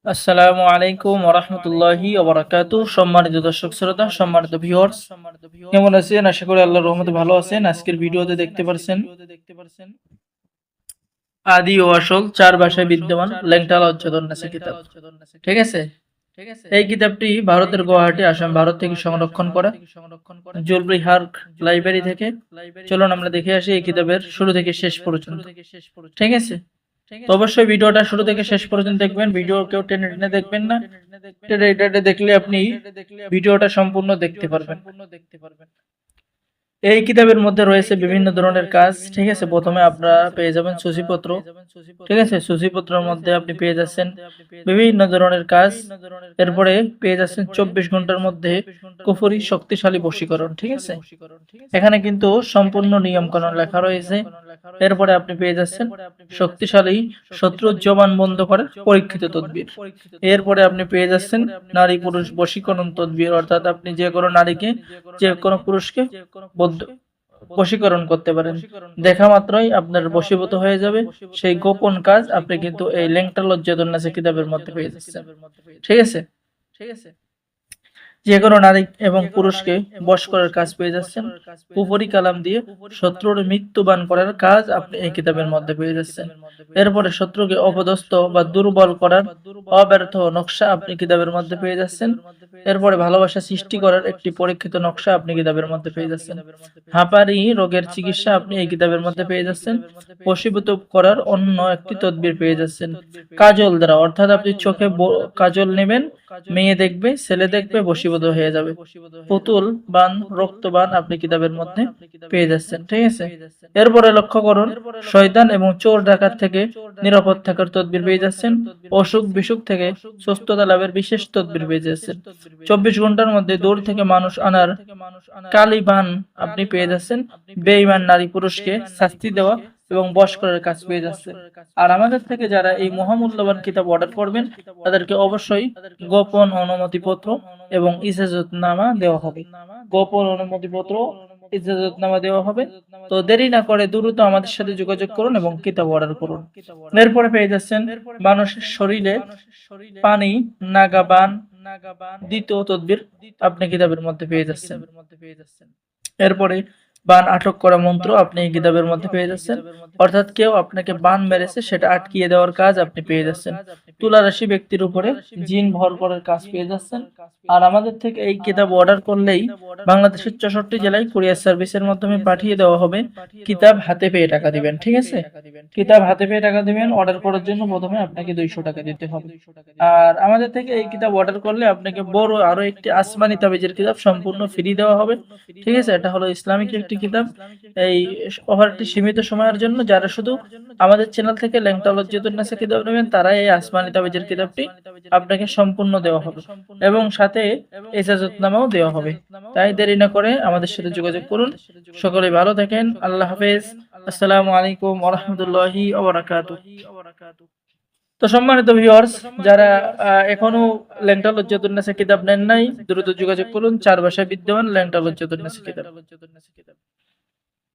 আসসালামু আলাইকুম ওয়া রাহমাতুল্লাহি ওয়া বারাকাতুহু। সম্মানিত দর্শক শ্রোতা, সম্মানিত ভিউয়ার্স, কেমন আছেন? আশা করি আল্লাহর রহমতে ভালো আছেন। আজকের ভিডিওতে দেখতে পারছেন আদি ও আসল চার ভাষায় বিদ্যমান ল্যাংটা লজ্জাতুন্নেসা কিতাব। ঠিক আছে? এই কিতাবটি ভারতের গুয়াহাটি, আসাম, ভারত থেকে সংরক্ষণ করা জুলরি হার্ক লাইব্রেরি থেকে। চলুন আমরা দেখে আসি এই কিতাবের শুরু থেকে শেষ পর্যন্ত। ঠিক আছে? তো অবশ্যই ভিডিওটা শুরু থেকে শেষ পর্যন্ত দেখবেন। ভিডিও কেউ টেনে টেনে দেখবেন না। টেনে টেনে দেখলে আপনি ভিডিওটা সম্পূর্ণ দেখতে পারবেন। এই কিতাবের মধ্যে রয়েছে বিভিন্ন ধরনের কাজ। ঠিক আছে? প্রথমে আপনারা পেয়ে যাবেন সূচিপত্র। ঠিক আছে? সূচিপত্রের মধ্যে আপনি পেয়ে যাচ্ছেন বিভিন্ন ধরনের কাজ। এরপরে পেয়ে যাচ্ছেন 24 ঘন্টার মধ্যে কুফরি শক্তিশালী বশীকরণ। ঠিক আছে? এখানে কিন্তু সম্পূর্ণ নিয়মকানুন লেখা রয়েছে। এরপরে আপনি পেয়ে যাচ্ছেন শক্তিশালী শত্রুর জবান বন্ধ করার পরীক্ষিত তদবির। এরপরে আপনি পেয়ে যাচ্ছেন নারী পুরুষ বশীকরণ তদবির, অর্থাৎ আপনি যে কোনো নারীকে, যে কোনো পুরুষকে বশীকরণ করতে পারেন। দেখা মাত্রই আপনার বশীভূত হয়ে যাবে সেই গোপন কাজ আপনি কিন্তু এই ল্যাংটা লজ্জাতুন্নেসা কিতাবের মধ্যে পেয়ে যাচ্ছেন। ঠিক আছে? যে কোনো নারী এবং পুরুষকে বশ করার কাজ পেয়ে যাচ্ছেন। কুফরি কালাম দিয়ে শত্রুর মৃত্যুবান করার কাজ আপনি এই কিতাবের মধ্যে পেয়ে যাচ্ছেন। এরপরে শত্রুকে অপদস্থ বা দুর্বল করার অব্যর্থ নকশা আপনি কিতাবের মধ্যে পেয়ে যাচ্ছেন। এরপরে ভালোবাসা সৃষ্টি করার একটি পরীক্ষিত নকশা আপনি কিতাবের মধ্যে পেয়ে যাচ্ছেন। হাঁপানি রোগের চিকিৎসা আপনি এই কিতাবের মধ্যে পেয়ে যাচ্ছেন। বশীভূত করার অন্য একটি তদবির পেয়ে যাচ্ছেন। কাজল দ্বারা, অর্থাৎ আপনি চোখে কাজল নেবেন, মেয়ে দেখবে, ছেলে দেখবে, বশীভূত হয়ে যাবে। পুতুল বান, রক্তবান আপনি কিতাবের মধ্যে পেয়ে যাচ্ছেন। ঠিক আছে? এরপরে লক্ষ্য করুন, শয়তান এবং চোর ডাকাত থেকে নিরাপদ থাকার তদবির পেয়ে যাচ্ছেন। অসুখ বিসুখ থেকে সুস্থতা লাভের বিশেষ তদবির পেয়ে যাচ্ছেন। 24 ঘন্টার মধ্যে দূর থেকে মানুষ আনার কালিবান আপনি পেয়ে যাচ্ছেন। বেঈমান নারী পুরুষকে শাস্তি দেওয়া এবং বশ করার কাজ পেয়ে যাচ্ছে। আর আমাদের থেকে যারা এই মহামূল্যবান কিতাব অর্ডার করবেন তাদেরকে অবশ্যই গোপন অনুমতিপত্র এবং ইজাজতনামা দেওয়া হবে। গোপন অনুমতিপত্র, ইজাজতনামা দেওয়া হবে। তো দেরি না করে দ্রুত আমাদের সাথে যোগাযোগ করুন এবং কিতাব অর্ডার করুন। এরপরে পেয়ে যাচ্ছেন মানুষের শরীরে পানি নাগাবান দ্বিতীয় তদবির আপনি কিতাবের মধ্যে পেয়ে যাচ্ছেন। এরপরে বান আটক করা মন্ত্র আপনি এই কিতাবের মধ্যে পেয়ে যাচ্ছেন, অর্থাৎ কেউ আপনাকে বান মেরেছে সেটা আটকিয়ে দেওয়ার কাজ আপনি পেয়ে যাচ্ছেন। তুলা রাশি ব্যক্তির উপরে জিন ভর করার কাজ পেয়ে যাচ্ছেন। আর আমাদের থেকে এই কিতাব অর্ডার করলেই বাংলাদেশের 64 জেলায় কুরিয়ার সার্ভিসের মাধ্যমে পাঠিয়ে দেওয়া হবে। কিতাব হাতে পেয়ে টাকা দিবেন। ঠিক আছে? কিতাব হাতে পেয়ে টাকা দিবেন। অর্ডার করার জন্য প্রথমে আপনাকে 200 টাকা দিতে হবে। আর আমাদের থেকে এই কিতাব অর্ডার করলে আপনাকে বড় আরো একটি আসমানি তাবিজের কিতাব সম্পূর্ণ ফ্রি দেওয়া হবে। ঠিক আছে? এটা হলো ইসলামিক একটি কিতাব। এই অফারটি সীমিত সময়ের জন্য। যারা শুধু আমাদের চ্যানেল থেকে ল্যাংটা লজ্জাতুন্নেসা কিতাব নেবেন তারা এই আসমানি তাবিজের কিতাবটি আপনাকে সম্পূর্ণ দেওয়া হবে এবং সাথে ইজাজতনামাও দেওয়া হবে। তাই দেরি না করে আমাদের সাথে যোগাযোগ করুন। সকলে ভালো থাকেন। আল্লাহ হাফেজ। আসসালামু আলাইকুম ওয়া রাহমাতুল্লাহি ওয়া বারাকাতুহু। তো সম্মানিত ভিউয়ার্স, যারা এখনো ল্যাংটা লজ্জাতুন্নেসা কিতাব নেন নাই, দ্রুত যোগাযোগ করুন। চার ভাষায় বিদ্যমান ল্যাংটা লজ্জাতুন্নেসা কিতাব।